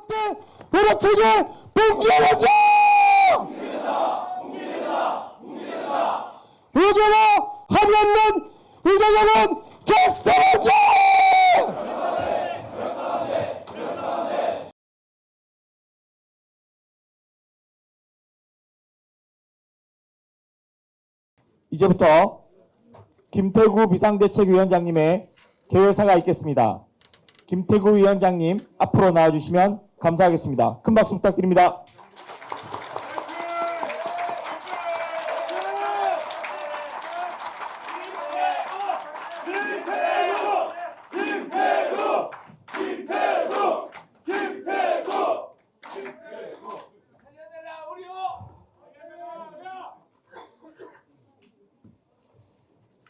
확대 의료체계 붕괴된다! 의제와 합의 없는 의제적은 결산한다! 이제부터 김태구 비상대책위원장님의 개회사가 있겠습니다. 김태구 위원장님 앞으로 나와주시면 감사하겠습니다. 큰 박수 부탁드립니다.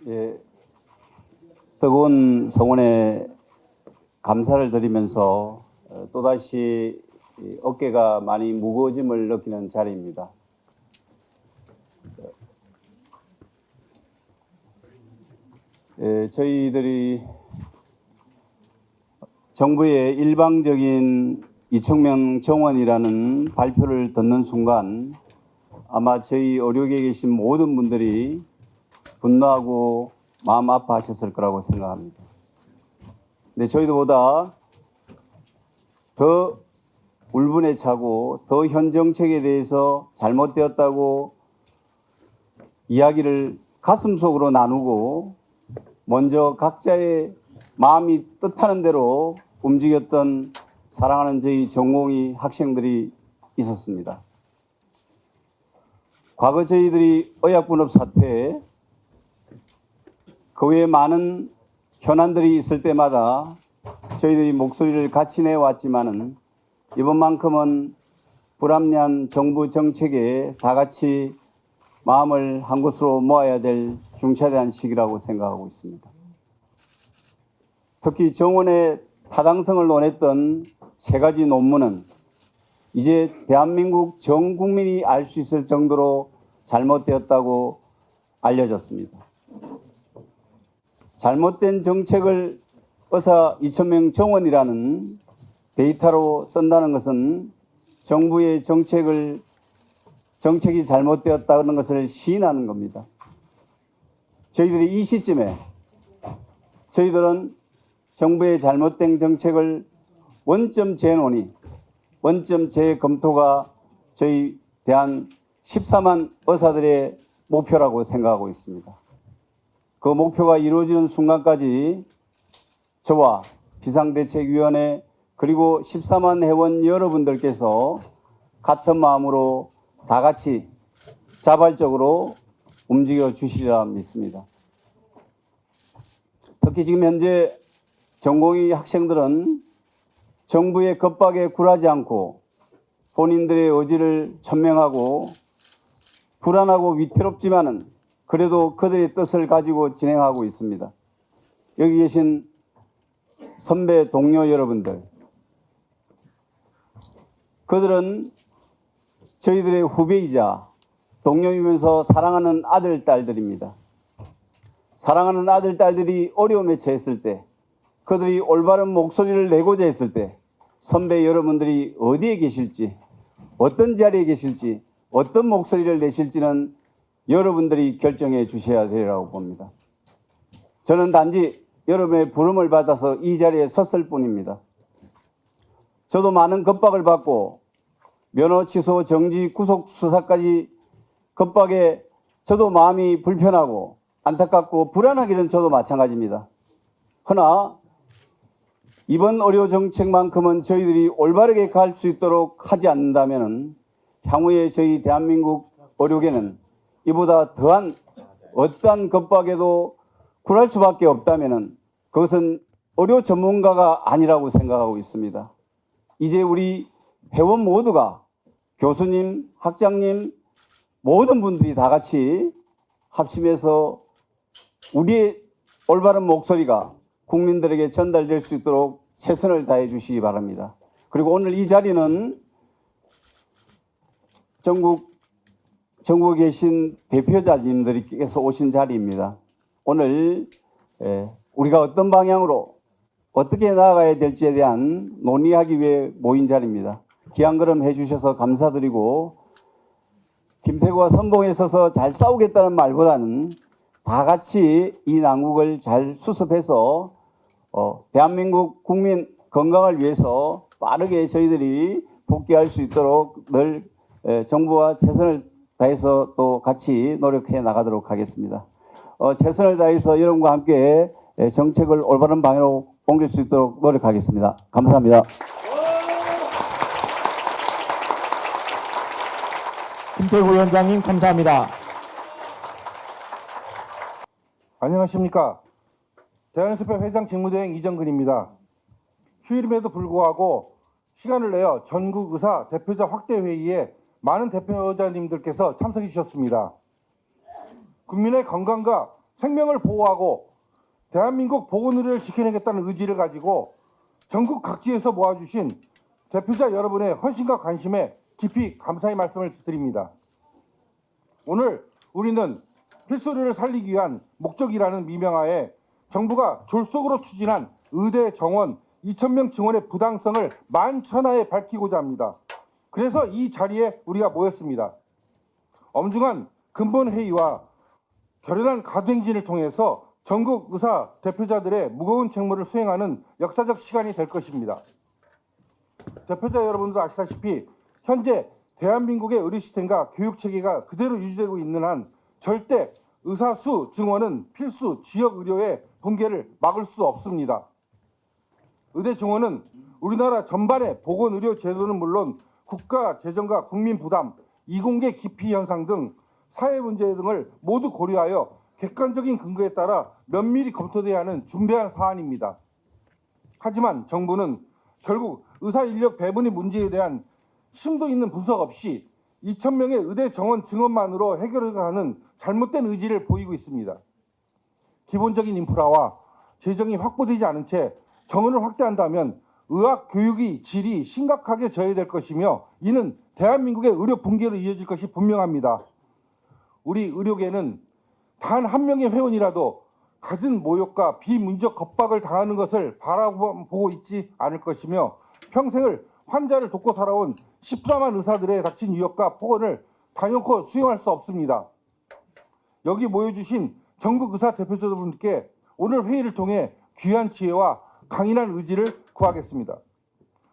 예, 뜨거운 성원에 감사를 드리면서 또다시 어깨가 많이 무거워짐을 느끼는 자리입니다. 저희들이 정부의 일방적인 2,000명 정원이라는 발표를 듣는 순간 아마 저희 의료계에 계신 모든 분들이 분노하고 마음 아파하셨을 거라고 생각합니다. 근데 저희들보다 더 울분에 차고 더 현 정책에 대해서 잘못되었다고 이야기를 가슴속으로 나누고 먼저 각자의 마음이 뜻하는 대로 움직였던 사랑하는 저희 전공의 학생들이 있었습니다. 과거 저희들이 의약분업 사태에 그 외에 많은 현안들이 있을 때마다 저희들이 목소리를 같이 내왔지만은 이번만큼은 불합리한 정부 정책에 다 같이 마음을 한 곳으로 모아야 될 중차대한 시기라고 생각하고 있습니다. 특히 정원의 타당성을 논했던 세 가지 논문은 이제 대한민국 전 국민이 알 수 있을 정도로 잘못되었다고 알려졌습니다. 잘못된 정책을 의사 2,000명 정원이라는 데이터로 쓴다는 것은 정부의 정책이 잘못되었다는 것을 시인하는 겁니다. 저희들이 이 시점에 저희들은 정부의 잘못된 정책을 원점 재논의, 원점 재검토가 저희 대한 14만 의사들의 목표라고 생각하고 있습니다. 그 목표가 이루어지는 순간까지 저와 비상대책위원회 그리고 14만 회원 여러분들께서 같은 마음으로 다 같이 자발적으로 움직여 주시리라 믿습니다. 특히 지금 현재 전공의 학생들은 정부의 겁박에 굴하지 않고 본인들의 의지를 천명하고 불안하고 위태롭지만은 그래도 그들의 뜻을 가지고 진행하고 있습니다. 여기 계신 선배 동료 여러분들, 그들은 저희들의 후배이자 동료이면서 사랑하는 아들, 딸들입니다. 사랑하는 아들, 딸들이 어려움에 처했을 때, 그들이 올바른 목소리를 내고자 했을 때 선배 여러분들이 어디에 계실지, 어떤 자리에 계실지, 어떤 목소리를 내실지는 여러분들이 결정해 주셔야 되리라고 봅니다. 저는 단지 여러분의 부름을 받아서 이 자리에 섰을 뿐입니다. 저도 많은 겁박을 받고 면허 취소, 정지, 구속 수사까지 겁박에 저도 마음이 불편하고 안타깝고 불안하기는 저도 마찬가지입니다. 허나 이번 의료 정책만큼은 저희들이 올바르게 갈 수 있도록 하지 않는다면 향후에 저희 대한민국 의료계는 이보다 더한 어떠한 겁박에도 굴할 수밖에 없다면 그것은 의료 전문가가 아니라고 생각하고 있습니다. 이제 우리 회원 모두가 교수님, 학장님 모든 분들이 다 같이 합심해서 우리의 올바른 목소리가 국민들에게 전달될 수 있도록 최선을 다해 주시기 바랍니다. 그리고 오늘 이 자리는 전국에 계신 대표자님들께서 오신 자리입니다. 오늘 우리가 어떤 방향으로 어떻게 나아가야 될지에 대한 논의하기 위해 모인 자리입니다. 귀한 걸음 해주셔서 감사드리고 김태구와 선봉에 있어서 잘 싸우겠다는 말보다는 다 같이 이 난국을 잘 수습해서 대한민국 국민 건강을 위해서 빠르게 저희들이 복귀할 수 있도록 늘 정부와 최선을 다해서 또 같이 노력해 나가도록 하겠습니다. 최선을 다해서 여러분과 함께 정책을 올바른 방향으로 옮길 수 있도록 노력하겠습니다. 감사합니다. 김태구 위원장님 감사합니다. 안녕하십니까. 대한연습회 회장 직무대행 이정근입니다. 휴일임에도 불구하고 시간을 내어 전국 의사 대표자 확대 회의에 많은 대표자님들께서 참석해 주셨습니다. 국민의 건강과 생명을 보호하고 대한민국 보건의료를 지켜내겠다는 의지를 가지고 전국 각지에서 모아주신 대표자 여러분의 헌신과 관심에 깊이 감사의 말씀을 드립니다. 오늘 우리는 필수의료를 살리기 위한 목적이라는 미명하에 정부가 졸속으로 추진한 의대 정원 2,000명 증원의 부당성을 만천하에 밝히고자 합니다. 그래서 이 자리에 우리가 모였습니다. 엄중한 근본회의와 결연한 가도행진을 통해서 전국 의사 대표자들의 무거운 책무를 수행하는 역사적 시간이 될 것입니다. 대표자 여러분도 아시다시피 현재 대한민국의 의료 시스템과 교육 체계가 그대로 유지되고 있는 한 절대 의사 수 증원은 필수 지역 의료의 붕괴를 막을 수 없습니다. 의대 증원은 우리나라 전반의 보건 의료 제도는 물론 국가 재정과 국민 부담, 이공계 기피 현상 등 사회 문제 등을 모두 고려하여 객관적인 근거에 따라 면밀히 검토돼야 하는 중대한 사안입니다. 하지만 정부는 결국 의사 인력 배분의 문제에 대한 심도 있는 분석 없이 2,000명의 의대 정원 증원만으로 해결하는 잘못된 의지를 보이고 있습니다. 기본적인 인프라와 재정이 확보되지 않은 채 정원을 확대한다면 의학 교육의 질이 심각하게 저해될 것이며 이는 대한민국의 의료 붕괴로 이어질 것이 분명합니다. 우리 의료계는 단 한 명의 회원이라도 갖은 모욕과 비문적 겁박을 당하는 것을 바라보고 있지 않을 것이며 평생을 환자를 돕고 살아온 14만 의사들의 닥친 위협과 폭언을 단연코 수용할 수 없습니다. 여기 모여주신 전국 의사 대표자분들께 오늘 회의를 통해 귀한 지혜와 강인한 의지를 구하겠습니다.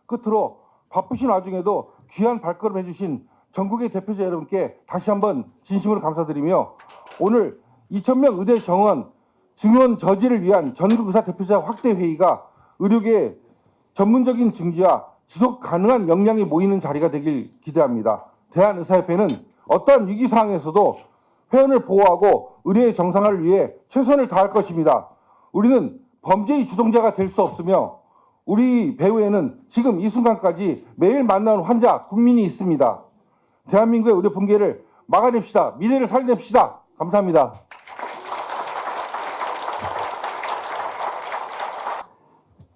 끝으로 바쁘신 와중에도 귀한 발걸음 해주신 전국의 대표자 여러분께 다시 한번 진심으로 감사드리며 오늘 2,000명 의대 정원 증원 저지를 위한 전국 의사 대표자 확대 회의가 의료계의 전문적인 증지와 지속 가능한 역량이 모이는 자리가 되길 기대합니다. 대한의사협회는 어떠한 위기 상황에서도 회원을 보호하고 의료의 정상화를 위해 최선을 다할 것입니다. 우리는 범죄의 주동자가 될 수 없으며 우리 배후에는 지금 이 순간까지 매일 만나는 환자, 국민이 있습니다. 대한민국의 의료 붕괴를 막아냅시다. 미래를 살려냅시다. 감사합니다.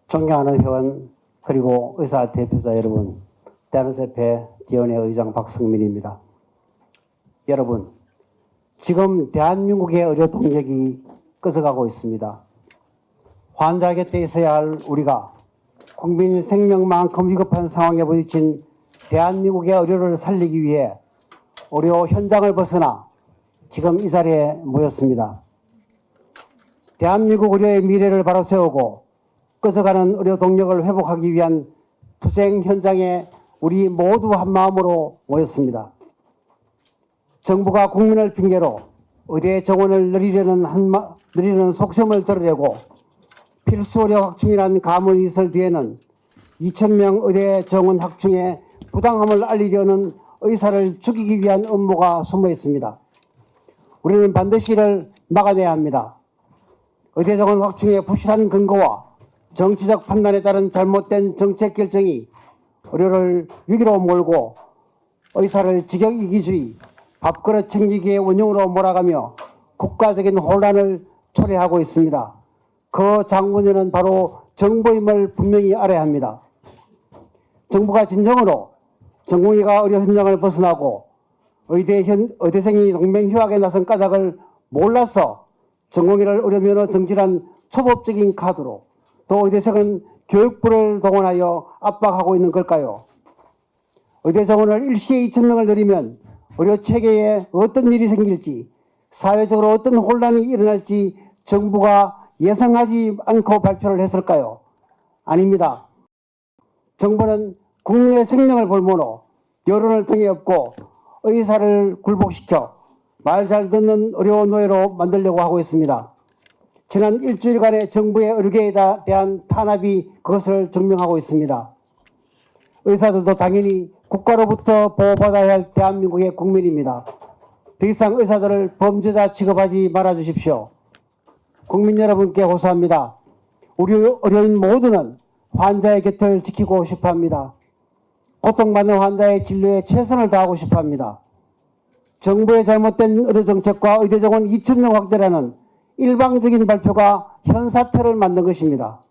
존경하는 회원 그리고 의사 대표자 여러분, 대한의사협회 위원회 의장 박성민입니다. 여러분, 지금 대한민국의 의료 동력이 꺼져가고 있습니다. 환자 곁에 있어야 할 우리가 국민 생명만큼 위급한 상황에 부딪힌 대한민국의 의료를 살리기 위해 의료 현장을 벗어나 지금 이 자리에 모였습니다. 대한민국 의료의 미래를 바로 세우고 꺼져가는 의료 동력을 회복하기 위한 투쟁 현장에 우리 모두 한마음으로 모였습니다. 정부가 국민을 핑계로 의대 정원을 늘리려는 속셈을 드러내고 필수 의료 확충이라는 가문이설 뒤에는 2,000명 의대 정원 확충에 부당함을 알리려는 의사를 죽이기 위한 음모가 숨어 있습니다. 우리는 반드시 이를 막아내야 합니다. 의대 정원 확충의 부실한 근거와 정치적 판단에 따른 잘못된 정책 결정이 의료를 위기로 몰고 의사를 직역 이기주의, 밥그릇 챙기기의 원흉으로 몰아가며 국가적인 혼란을 초래하고 있습니다. 그 장본인은 바로 정부임을 분명히 알아야 합니다. 정부가 진정으로 전공의가 의료 현장을 벗어나고 의대생이 동맹휴학에 나선 까닭을 몰라서 전공의를 의료면허 정지란 초법적인 카드로 또 의대생은 교육부를 동원하여 압박하고 있는 걸까요? 의대 정원을 일시에 2,000명을 늘리면 의료 체계에 어떤 일이 생길지, 사회적으로 어떤 혼란이 일어날지 정부가 예상하지 않고 발표를 했을까요? 아닙니다. 정부는 국민의 생명을 볼모로 여론을 등에 업고 의사를 굴복시켜 말 잘 듣는 의료 노예로 만들려고 하고 있습니다. 지난 일주일간의 정부의 의료계에 대한 탄압이 그것을 증명하고 있습니다. 의사들도 당연히 국가로부터 보호받아야 할 대한민국의 국민입니다. 더 이상 의사들을 범죄자 취급하지 말아 주십시오. 국민 여러분께 호소합니다. 우리 의료인 모두는 환자의 곁을 지키고 싶어 합니다. 고통받는 환자의 진료에 최선을 다하고 싶어 합니다. 정부의 잘못된 의료정책과 의대정원 2,000명 확대라는 일방적인 발표가 현사태를 만든 것입니다.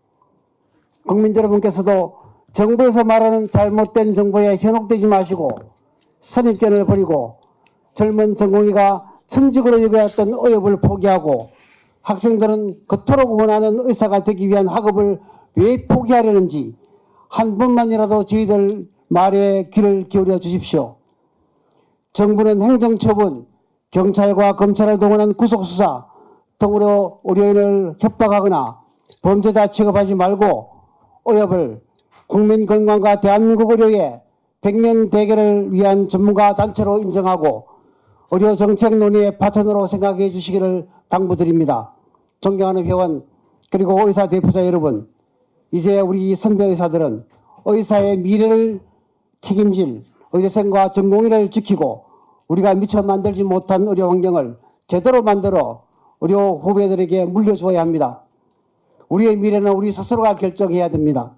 국민 여러분께서도 정부에서 말하는 잘못된 정보에 현혹되지 마시고 선입견을 버리고 젊은 전공의가 천직으로 여겨왔던 의협을 포기하고 학생들은 그토록 원하는 의사가 되기 위한 학업을 왜 포기하려는지 한 번만이라도 저희들 말에 귀를 기울여 주십시오. 정부는 행정처분, 경찰과 검찰을 동원한 구속수사 등으로 의료인을 협박하거나 범죄자 취급하지 말고 의협을 국민 건강과 대한민국 의료의 100년 대계를 위한 전문가 단체로 인정하고 의료 정책 논의의 파트너로 생각해 주시기를 당부드립니다. 존경하는 회원 그리고 의사 대표자 여러분, 이제 우리 선배 의사들은 의사의 미래를 책임질 의대생과 전공의를 지키고 우리가 미처 만들지 못한 의료 환경을 제대로 만들어 의료 후배들에게 물려주어야 합니다. 우리의 미래는 우리 스스로가 결정해야 됩니다.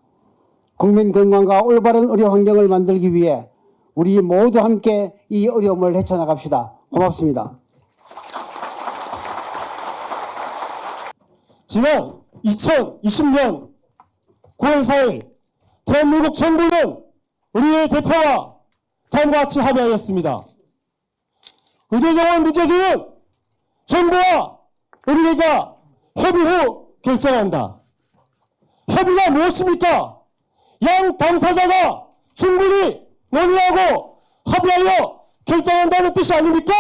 국민 건강과 올바른 의료 환경을 만들기 위해 우리 모두 함께 이 어려움을 헤쳐나갑시다. 고맙습니다. 지난 2020년 9월 4일 대한민국 정부는 우리의 대표와 다음과 같이 합의하였습니다. 의대정원 문제는 정부와 의료계가 협의 후 결정해야 한다. 협의가 무엇입니까? 양 당사자가 충분히 논의하고 합의하여 결정한다는 뜻이 아닙니까?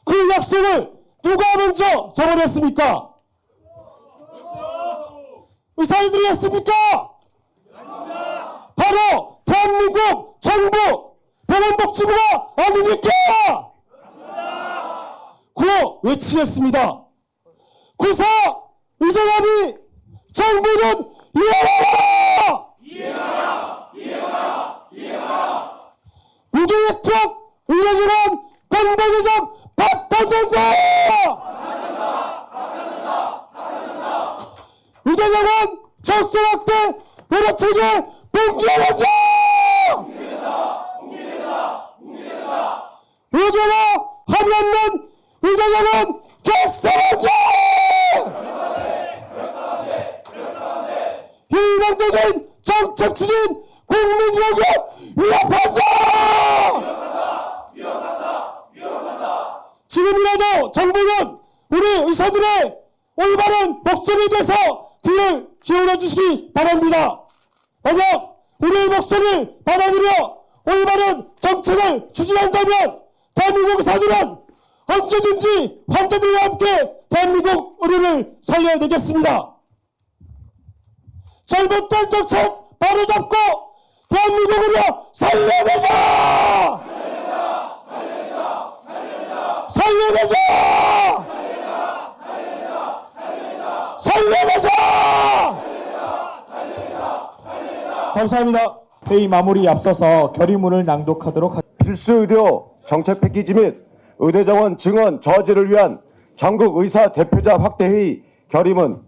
그 약속을 누가 먼저 적어냈습니까? 의사들이 했습니까? 바로 대한민국 정부 보건복지부가 아닙니까? 구호 외치겠습니다. 구사 의정합의 정부는 이해하라! 이해하라! 무계획적 의료진원 건강의적 박탈된다! 의대정원 적수 확대 의료체계 붕괴된다! 의료계와 합의 없는 의대정원 결산한다! 일방적인 정책 추진 국민의료를 위협한다! 지금이라도 정부는 우리 의사들의 올바른 목소리에 대해서 귀를 기울여 주시기 바랍니다. 만약 우리의 목소리를 받아들여 올바른 정책을 추진한다면 대한민국 의사들은 언제든지 환자들과 함께 대한민국 의료를 살려야 되겠습니다. 잘못된 정책 바로잡고 대한민국 의료 살려내자! 살려내자! 감사합니다. 회의 마무리 앞서서 결의문을 낭독하도록 하겠습니다. 필수 의료 정책 패키지 및 의대정원 증원 저지를 위한 전국 의사 대표자 확대 회의 결의문.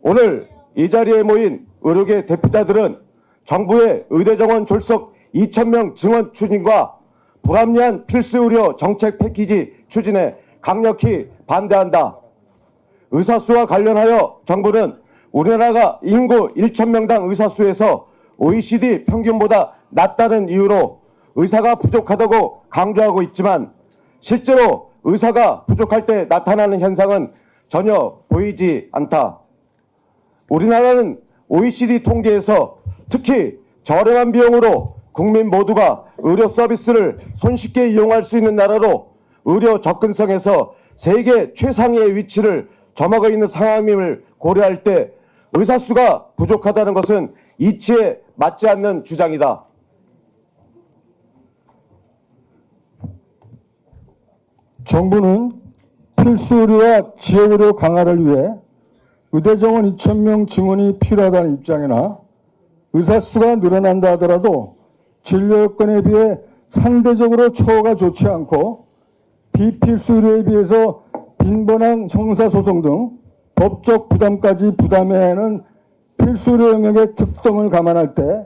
오늘 이 자리에 모인 의료계 대표자들은 정부의 의대정원 졸속 2,000명 증원 추진과 불합리한 필수 의료 정책 패키지 추진에 강력히 반대한다. 의사수와 관련하여 정부는 우리나라가 인구 1,000명당 의사수에서 OECD 평균보다 낮다는 이유로 의사가 부족하다고 강조하고 있지만 실제로 의사가 부족할 때 나타나는 현상은 전혀 보이지 않다. 우리나라는 OECD 통계에서 특히 저렴한 비용으로 국민 모두가 의료 서비스를 손쉽게 이용할 수 있는 나라로 의료 접근성에서 세계 최상위의 위치를 점하고 있는 상황임을 고려할 때 의사 수가 부족하다는 것은 이치에 맞지 않는 주장이다. 정부는 필수 의료와 지역 의료 강화를 위해 의대 정원 2,000명 증원이 필요하다는 입장이나 의사 수가 늘어난다 하더라도 진료 여건에 비해 상대적으로 처우가 좋지 않고 비필수 의료에 비해서 빈번한 형사소송 등 법적 부담까지 부담해야 하는 필수 의료 영역의 특성을 감안할 때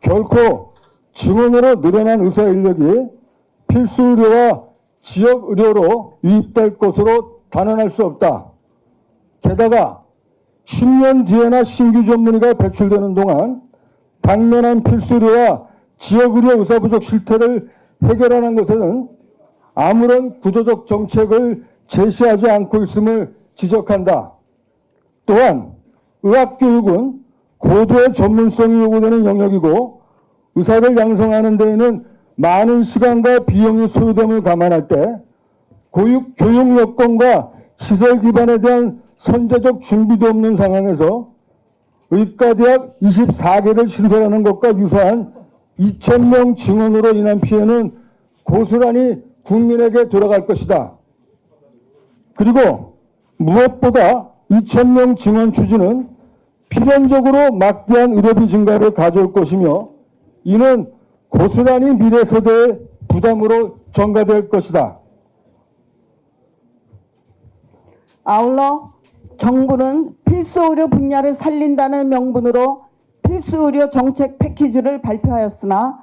결코 증원으로 늘어난 의사 인력이 필수 의료와 지역 의료로 유입될 것으로 단언할 수 없다. 게다가 10년 뒤에나 신규 전문의가 배출되는 동안 당면한 필수 의료와 지역 의료 의사 부족 실태를 해결하는 것에는 아무런 구조적 정책을 제시하지 않고 있음을 지적한다. 또한 의학교육은 고도의 전문성이 요구되는 영역이고 의사를 양성하는 데에는 많은 시간과 비용이 소요됨을 감안할 때 교육 여건과 시설 기반에 대한 선제적 준비도 없는 상황에서 의과대학 24개를 신설하는 것과 유사한 2,000명 증원으로 인한 피해는 고스란히 국민에게 돌아갈 것이다. 그리고 무엇보다 2,000명 증원 추진은 필연적으로 막대한 의료비 증가를 가져올 것이며 이는 고스란히 미래 세대의 부담으로 전가될 것이다. 아울러 정부는 필수의료 분야를 살린다는 명분으로 필수의료 정책 패키지를 발표하였으나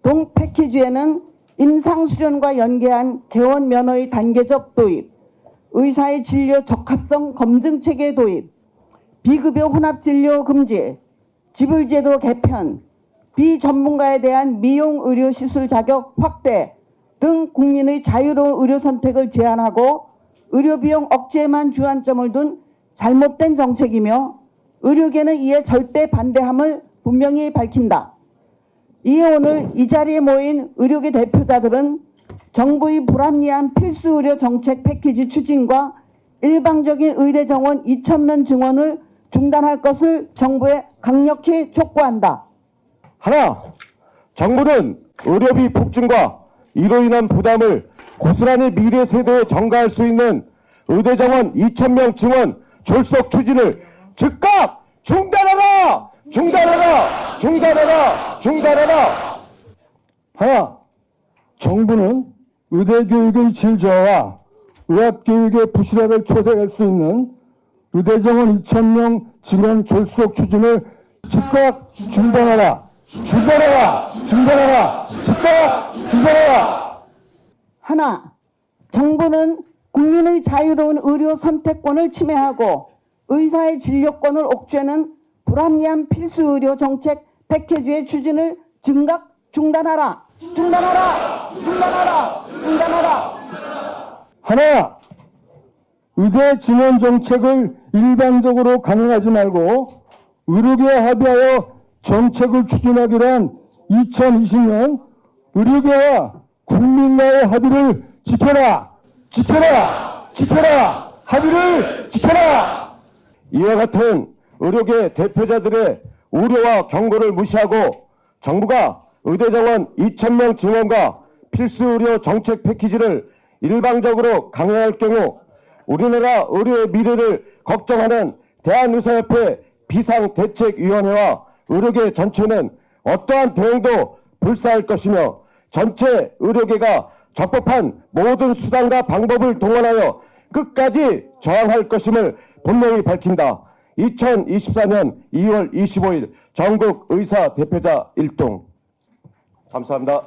동 패키지에는 임상수련과 연계한 개원 면허의 단계적 도입, 의사의 진료 적합성 검증체계 도입, 비급여 혼합진료 금지, 지불제도 개편, 비전문가에 대한 미용의료시술 자격 확대 등 국민의 자유로운 의료 선택을 제한하고 의료비용 억제에만 주안점을 둔 잘못된 정책이며 의료계는 이에 절대 반대함을 분명히 밝힌다. 이에 오늘 이 자리에 모인 의료계 대표자들은 정부의 불합리한 필수의료 정책 패키지 추진과 일방적인 의대 정원 2,000명 증원을 중단할 것을 정부에 강력히 촉구한다. 하나, 정부는 의료비 폭증과 이로 인한 부담을 고스란히 미래 세대에 전가할 수 있는 의대 정원 2,000명 증원 졸속 추진을 즉각 중단하라! 중단하라! 중단하라! 중단하라! 하나, 정부는 의대 교육의 질 저하와 의학 교육의 부실화를 초래할 수 있는 의대 정원 2,000명 증원 졸속 추진을 즉각 중단하라! 중단하라! 중단하라! 즉각 중단하라! 하나, 정부는 국민의 자유로운 의료 선택권을 침해하고 의사의 진료권을 옥죄는 불합리한 필수의료 정책 패키지의 추진을 즉각 중단하라! 중단하라! 중단하라! 중단하라! 하나, 의대 증원 정책을 일방적으로 강행하지 말고 의료계와 합의하여 정책을 추진하기로 한 2020년 의료계와 국민과의 합의를 지켜라! 지켜라! 지켜라! 합의를 지켜라! 이와 같은 의료계 대표자들의 우려와 경고를 무시하고 정부가 의대 정원 2,000명 증원과 필수 의료 정책 패키지를 일방적으로 강행할 경우 우리나라 의료의 미래를 걱정하는 대한의사협회 비상대책위원회와 의료계 전체는 어떠한 대응도 불사할 것이며 전체 의료계가 적법한 모든 수단과 방법을 동원하여 끝까지 저항할 것임을 분명히 밝힌다. 2024년 2월 25일 전국 의사 대표자 일동. 감사합니다.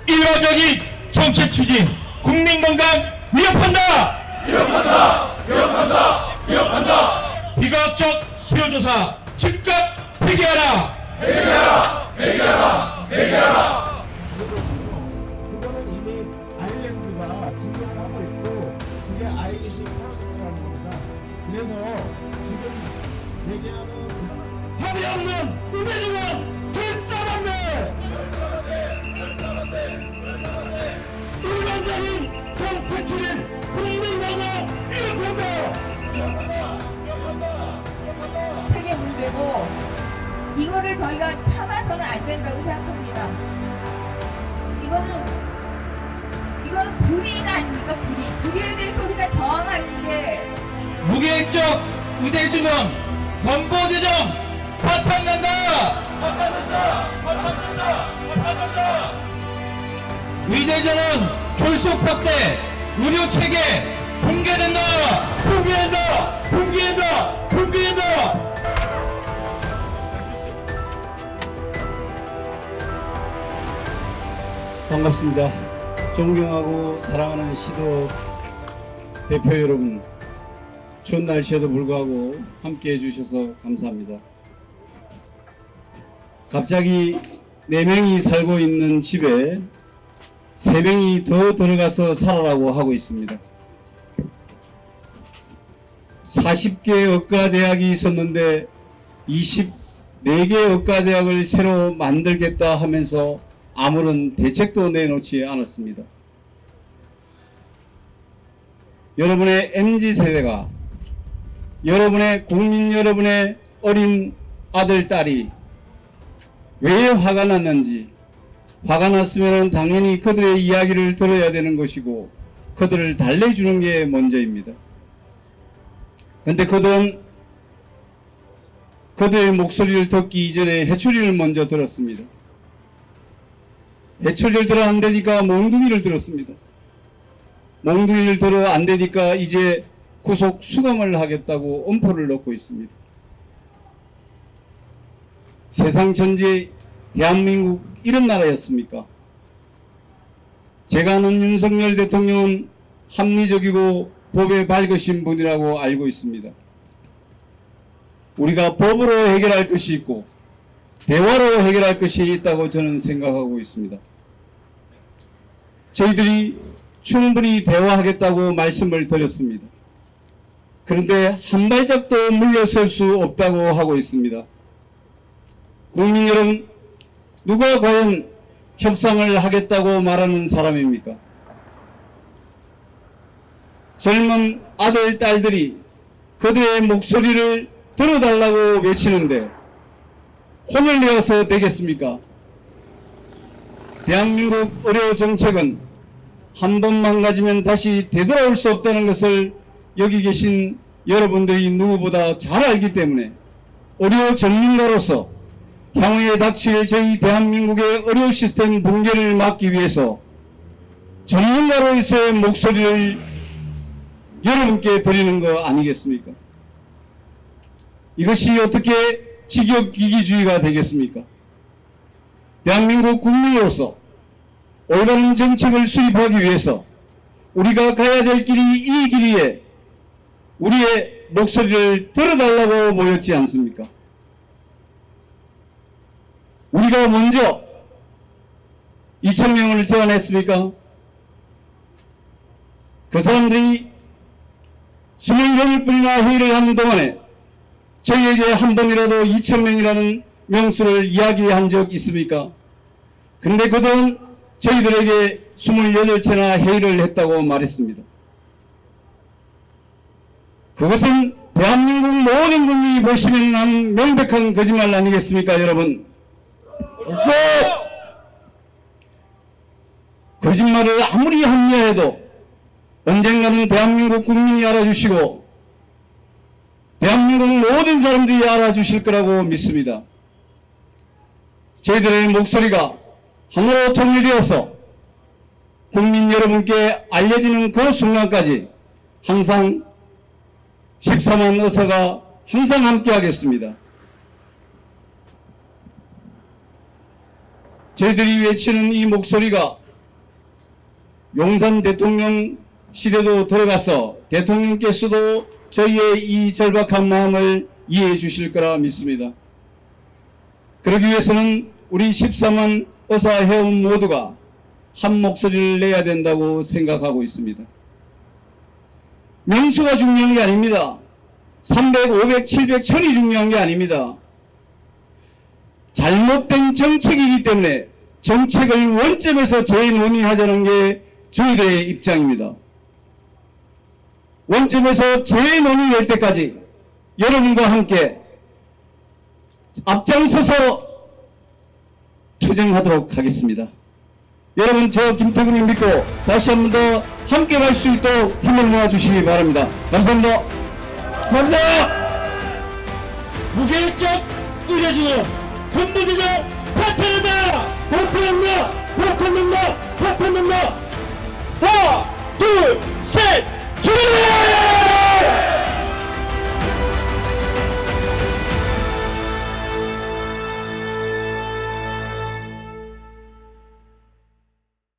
일방적인 정책 추진, 국민 건강 위협한다! 위협한다! 위협한다! 위협한다! 비과학적 수요조사 즉각 폐기하라! 폐기하라! 폐기하라! 폐기하라! 그거는 이미 아일랜드가 진행을 하고 있고 그게 아이리시 프로젝트라는 겁니다. 이거를 저희가 참아서는 안 된다고 생각합니다. 이거는 불의가 아닙니까? 불의에 대해서 우리가 저항하는 게 무계획적 의대주명 건보대정 파탄난다. 의대전은 졸속 확대 의료체계 붕괴된다. 반갑습니다. 존경하고 사랑하는 시도 대표 여러분, 추운 날씨에도 불구하고 함께 해주셔서 감사합니다. 갑자기 4명이 살고 있는 집에 3명이 더 들어가서 살아라고 하고 있습니다. 40개 의과대학이 있었는데 24개 의과대학을 새로 만들겠다 하면서 아무런 대책도 내놓지 않았습니다. 여러분의 MZ세대가, 여러분의 국민 여러분의 어린 아들, 딸이 왜 화가 났는지, 화가 났으면 당연히 그들의 이야기를 들어야 되는 것이고 그들을 달래주는 게 먼저입니다. 그런데 그들의 목소리를 듣기 이전에 해초리를 먼저 들었습니다. 해초리를 들어 안 되니까 몽둥이를 들었습니다. 몽둥이를 들어 안 되니까 이제 구속 수감을 하겠다고 엄포를 넣고 있습니다. 세상 전체 대한민국 이런 나라였습니까? 제가 아는 윤석열 대통령은 합리적이고 법에 밝으신 분이라고 알고 있습니다. 우리가 법으로 해결할 것이 있고 대화로 해결할 것이 있다고 저는 생각하고 있습니다. 저희들이 충분히 대화하겠다고 말씀을 드렸습니다. 그런데 한 발짝도 물러설 수 없다고 하고 있습니다. 국민 여러분, 누가 과연 협상을 하겠다고 말하는 사람입니까? 젊은 아들, 딸들이 그들의 목소리를 들어달라고 외치는데 혼을 내어서 되겠습니까? 대한민국 의료 정책은 한 번 망가지면 다시 되돌아올 수 없다는 것을 여기 계신 여러분들이 누구보다 잘 알기 때문에 의료 전문가로서 향후에 닥칠 저희 대한민국의 의료 시스템 붕괴를 막기 위해서 전문가로서의 목소리를 여러분께 드리는 거 아니겠습니까? 이것이 어떻게 직역기기주의가 되겠습니까? 대한민국 국민으로서 올바른 정책을 수립하기 위해서 우리가 가야 될 길이 이 길이에 우리의 목소리를 들어달라고 모였지 않습니까? 우리가 먼저 2,000명을 제안했습니까? 그 사람들이 28분이나 회의를 하는 동안에 저희에게 한 번이라도 2,000명이라는 명수를 이야기한 적 있습니까? 근데 그들은 저희들에게 28채나 회의를 했다고 말했습니다. 그것은 대한민국 모든 국민이 보시면 하는 명백한 거짓말 아니겠습니까, 여러분? 거짓말을 아무리 합리화해도 언젠가는 대한민국 국민이 알아주시고 대한민국 모든 사람들이 알아주실 거라고 믿습니다. 저희들의 목소리가 하나로 통일되어서 국민 여러분께 알려지는 그 순간까지 항상 14만 의사가 항상 함께 하겠습니다. 저희들이 외치는 이 목소리가 용산 대통령실에도 들어가서 대통령께서도 저희의 이 절박한 마음을 이해해 주실 거라 믿습니다. 그러기 위해서는 우리 14만 의사 회원 모두가 한 목소리를 내야 된다고 생각하고 있습니다. 명수가 중요한 게 아닙니다. 300, 500, 700, 1000이 중요한 게 아닙니다. 잘못된 정책이기 때문에 정책을 원점에서 재논의하자는 게 저희들의 입장입니다. 원점에서 재논의될 때까지 여러분과 함께 앞장서서 투쟁하도록 하겠습니다. 여러분, 저 김태균이 믿고 다시 한 번 더 함께 갈 수 있도록 힘을 모아주시기 바랍니다. 감사합니다. 감사합니다. 무계획적 의료진은 근무대장 파탄한다! 파탄한다! 파탄한다! 파탄한다! 하나, 둘,